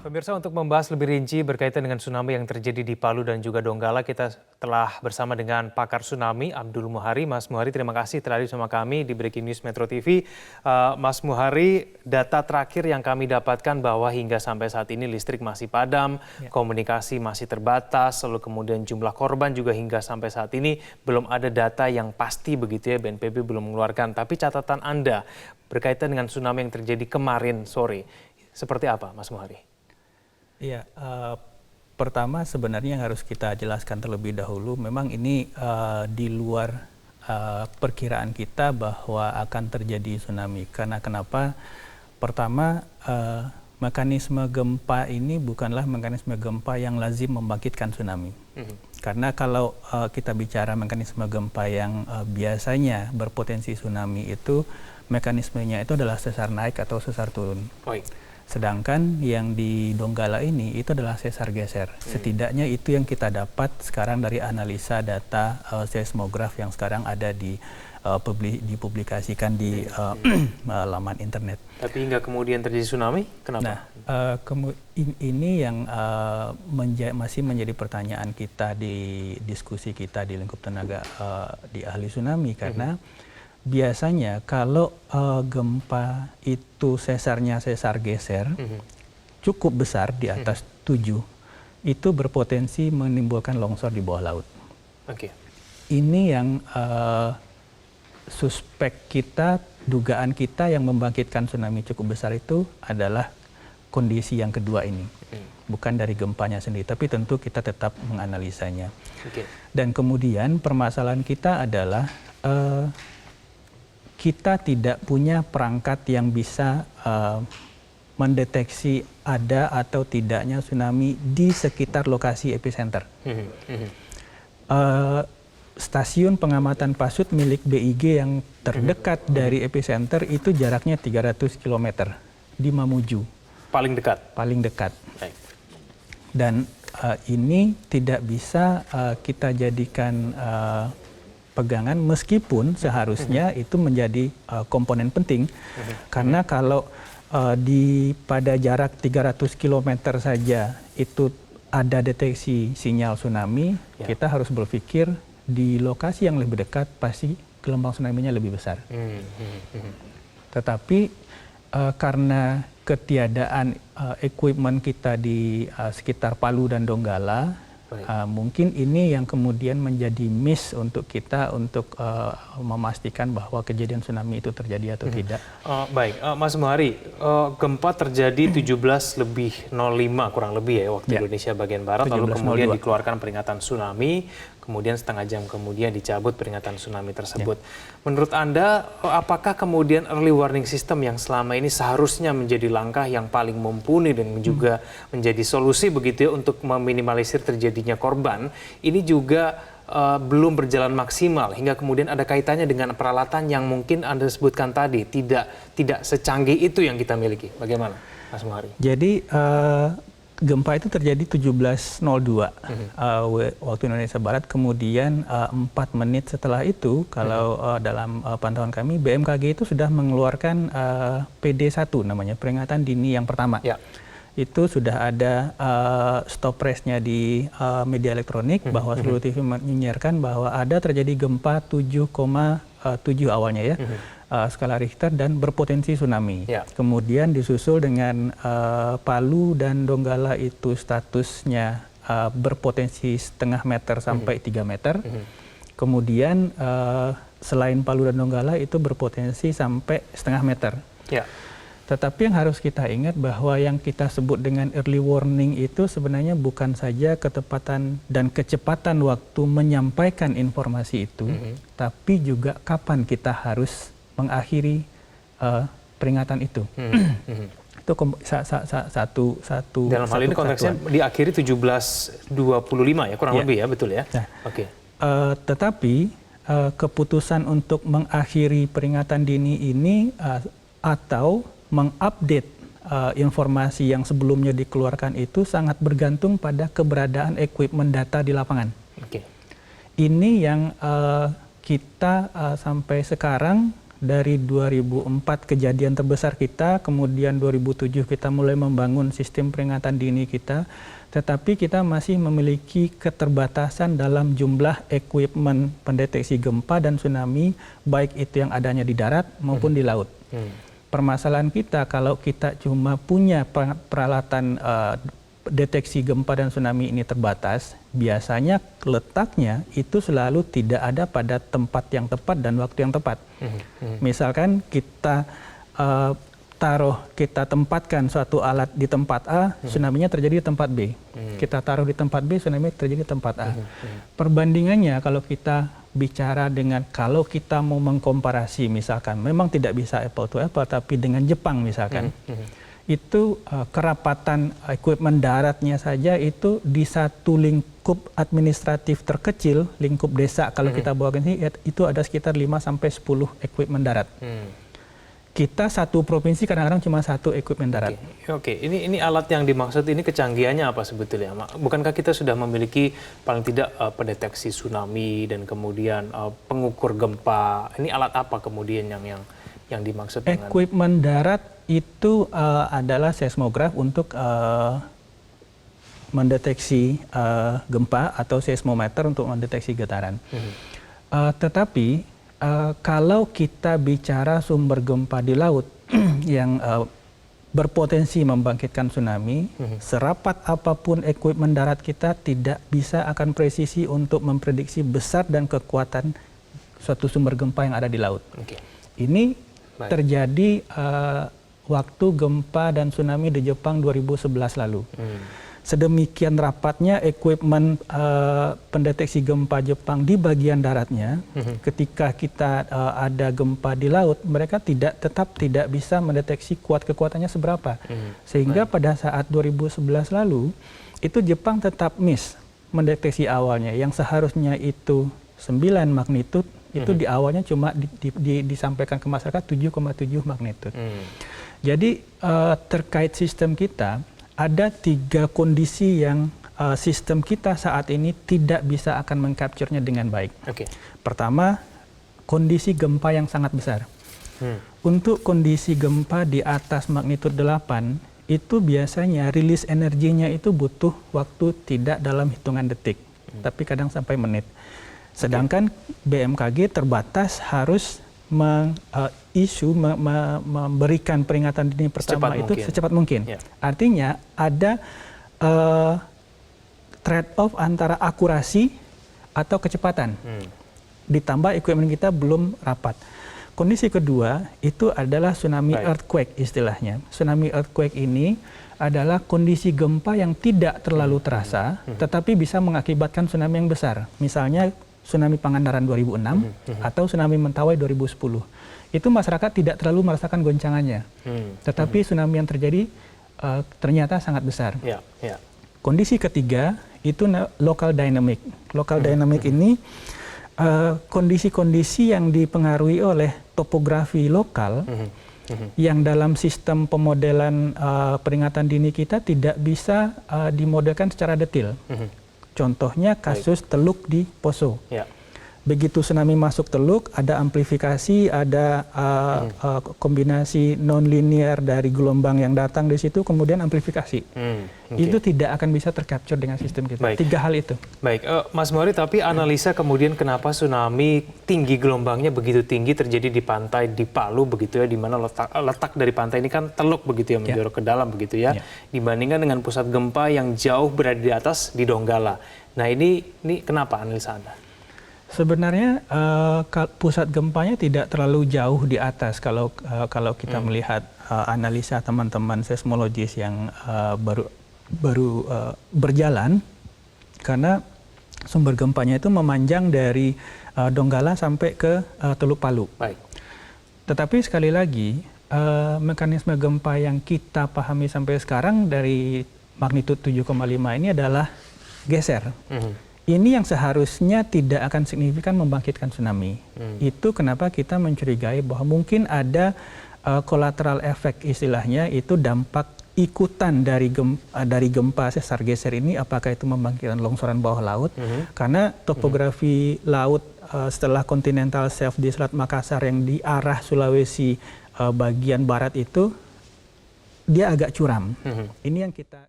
Pemirsa, untuk membahas lebih rinci berkaitan dengan tsunami yang terjadi di Palu dan juga Donggala, kita telah bersama dengan pakar tsunami Abdul Muhari. Mas Muhari, terima kasih telah hadir bersama kami di Breaking News Metro TV. Mas Muhari, data terakhir yang kami dapatkan bahwa hingga sampai saat ini listrik masih padam, komunikasi masih terbatas, lalu kemudian jumlah korban juga hingga sampai saat ini belum ada data yang pasti begitu ya, BNPB belum mengeluarkan. Tapi catatan Anda berkaitan dengan tsunami yang terjadi kemarin sore, seperti apa Mas Muhari? Iya, pertama sebenarnya yang harus kita jelaskan terlebih dahulu, memang ini di luar perkiraan kita bahwa akan terjadi tsunami. Karena kenapa? Pertama, mekanisme gempa ini bukanlah mekanisme gempa yang lazim membangkitkan tsunami. Karena kalau kita bicara mekanisme gempa yang biasanya berpotensi tsunami itu, mekanismenya itu adalah sesar naik atau sesar turun. Sedangkan yang di Donggala ini itu adalah sesar geser. Setidaknya itu yang kita dapat sekarang dari analisa data seismograf yang sekarang ada dipublikasikan di laman internet. Tapi hingga kemudian terjadi tsunami, kenapa? Nah, ini yang masih menjadi pertanyaan kita di diskusi kita di lingkup tenaga di ahli tsunami, karena biasanya kalau gempa itu sesarnya sesar geser cukup besar di atas 7, itu berpotensi menimbulkan longsor di bawah laut. Ini yang suspek kita, dugaan kita yang membangkitkan tsunami cukup besar itu adalah kondisi yang kedua ini. Bukan dari gempanya sendiri, tapi tentu kita tetap menganalisanya. Dan kemudian permasalahan kita adalah kita tidak punya perangkat yang bisa mendeteksi ada atau tidaknya tsunami di sekitar lokasi epicenter. Stasiun pengamatan pasut milik BIG yang terdekat dari epicenter itu jaraknya 300 km di Mamuju. Paling dekat? Paling dekat. Dan ini tidak bisa kita jadikan pegangan, meskipun seharusnya itu menjadi komponen penting, karena kalau pada jarak 300 km saja itu ada deteksi sinyal tsunami, kita harus berpikir di lokasi yang lebih dekat pasti gelombang tsunami-nya lebih besar. Tetapi karena ketiadaan equipment kita di sekitar Palu dan Donggala, mungkin ini yang kemudian menjadi miss untuk kita untuk memastikan bahwa kejadian tsunami itu terjadi atau tidak. Baik, Mas Muhari, gempa terjadi 17:05 kurang lebih ya waktu Indonesia bagian Barat, lalu kemudian dikeluarkan peringatan tsunami, kemudian setengah jam kemudian dicabut peringatan tsunami tersebut. Menurut Anda, apakah kemudian early warning system yang selama ini seharusnya menjadi langkah yang paling mumpuni dan juga menjadi solusi begitu ya untuk meminimalisir terjadinya korban, ini juga belum berjalan maksimal hingga kemudian ada kaitannya dengan peralatan yang mungkin Anda sebutkan tadi tidak secanggih itu yang kita miliki. Bagaimana, Mas Muhari? Jadi gempa itu terjadi 17:02 waktu Indonesia Barat, kemudian 4 menit setelah itu, kalau dalam pantauan kami, BMKG itu sudah mengeluarkan PD1 namanya, peringatan dini yang pertama. Itu sudah ada stop press-nya di media elektronik bahwa seluruh TV menyiarkan bahwa ada terjadi gempa 7,7 awalnya ya, skala Richter dan berpotensi tsunami. Kemudian disusul dengan Palu dan Donggala itu statusnya berpotensi setengah meter sampai 3 meter. Kemudian selain Palu dan Donggala itu berpotensi sampai setengah meter. Tetapi yang harus kita ingat bahwa yang kita sebut dengan early warning itu sebenarnya bukan saja ketepatan dan kecepatan waktu menyampaikan informasi itu, tapi juga kapan kita harus mengakhiri peringatan itu. Itu satu. Dalam hal ini konteksnya diakhiri 17:25 ya, kurang lebih ya, betul ya? Tetapi keputusan untuk mengakhiri peringatan dini ini atau mengupdate informasi yang sebelumnya dikeluarkan itu sangat bergantung pada keberadaan equipment data di lapangan. Ini yang kita sampai sekarang dari 2004 kejadian terbesar kita, kemudian 2007 kita mulai membangun sistem peringatan dini kita, tetapi kita masih memiliki keterbatasan dalam jumlah equipment pendeteksi gempa dan tsunami, baik itu yang adanya di darat maupun di laut. Permasalahan kita kalau kita cuma punya peralatan deteksi gempa dan tsunami ini terbatas, biasanya letaknya itu selalu tidak ada pada tempat yang tepat dan waktu yang tepat. Misalkan kita kita tempatkan suatu alat di tempat A, tsunami-nya terjadi di tempat B. Kita taruh di tempat B, tsunami terjadi di tempat A. Perbandingannya kalau kita bicara dengan, kalau kita mau mengkomparasi misalkan, memang tidak bisa apple to apple, tapi dengan Jepang misalkan, itu kerapatan equipment daratnya saja itu di satu lingkup administratif terkecil, lingkup desa kalau kita bawa ke sini, itu ada sekitar 5-10 equipment darat. Kita satu provinsi kadang-kadang cuma satu equipment darat. Oke. Ini alat yang dimaksud ini kecanggihannya apa sebetulnya? Bukankah kita sudah memiliki paling tidak pendeteksi tsunami dan kemudian pengukur gempa? Ini alat apa kemudian yang dimaksud dengan equipment darat itu adalah seismograf untuk mendeteksi gempa atau seismometer untuk mendeteksi getaran. Tetapi kalau kita bicara sumber gempa di laut yang berpotensi membangkitkan tsunami, serapat apapun equipment darat kita tidak bisa akan presisi untuk memprediksi besar dan kekuatan suatu sumber gempa yang ada di laut. Ini terjadi waktu gempa dan tsunami di Jepang 2011 lalu. Sedemikian rapatnya equipment pendeteksi gempa Jepang di bagian daratnya, ketika kita ada gempa di laut, mereka tetap tidak bisa mendeteksi kekuatannya seberapa. Sehingga pada saat 2011 lalu, itu Jepang tetap miss mendeteksi awalnya, yang seharusnya itu 9 magnitude, itu di awalnya cuma disampaikan ke masyarakat 7,7 magnitude. Jadi terkait sistem kita, ada 3 kondisi yang sistem kita saat ini tidak bisa akan mengcapture-nya dengan baik. Pertama, kondisi gempa yang sangat besar. Untuk kondisi gempa di atas magnitudo 8, itu biasanya rilis energinya itu butuh waktu tidak dalam hitungan detik, tapi kadang sampai menit. Sedangkan BMKG terbatas harus memberikan peringatan dini pertama secepat mungkin. Artinya ada trade-off antara akurasi atau kecepatan. Ditambah equipment kita belum rapat. Kondisi kedua itu adalah tsunami earthquake istilahnya. Tsunami earthquake ini adalah kondisi gempa yang tidak terlalu terasa, tetapi bisa mengakibatkan tsunami yang besar. Misalnya tsunami Pangandaran 2006 atau tsunami Mentawai 2010. Itu masyarakat tidak terlalu merasakan goncangannya. Tetapi tsunami yang terjadi ternyata sangat besar. Kondisi ketiga itu local dynamic. Local dynamic ini kondisi-kondisi yang dipengaruhi oleh topografi lokal yang dalam sistem pemodelan peringatan dini kita tidak bisa dimodelkan secara detail. Contohnya kasus Teluk di Poso. Begitu tsunami masuk Teluk, ada amplifikasi, ada kombinasi non-linear dari gelombang yang datang di situ, kemudian amplifikasi. Itu tidak akan bisa tercapture dengan sistem kita. 3 hal itu. Baik, Mas Maury, tapi analisa kemudian kenapa tsunami tinggi gelombangnya begitu tinggi terjadi di pantai di Palu begitu ya, di mana letak dari pantai ini kan Teluk begitu ya, menjorok ke dalam begitu ya, dibandingkan dengan pusat gempa yang jauh berada di atas di Donggala. Nah ini kenapa analisa Anda? Sebenarnya pusat gempanya tidak terlalu jauh di atas kalau kita melihat analisa teman-teman seismologis yang baru berjalan, karena sumber gempanya itu memanjang dari Donggala sampai ke Teluk Palu. Tetapi sekali lagi mekanisme gempa yang kita pahami sampai sekarang dari magnitudo 7,5 ini adalah geser. Ini yang seharusnya tidak akan signifikan membangkitkan tsunami. Itu kenapa kita mencurigai bahwa mungkin ada collateral effect istilahnya, itu dampak ikutan dari gempa sesar geser ini, apakah itu membangkitkan longsoran bawah laut? Karena topografi laut setelah continental shelf di Selat Makassar yang di arah Sulawesi bagian barat itu dia agak curam. Ini yang kita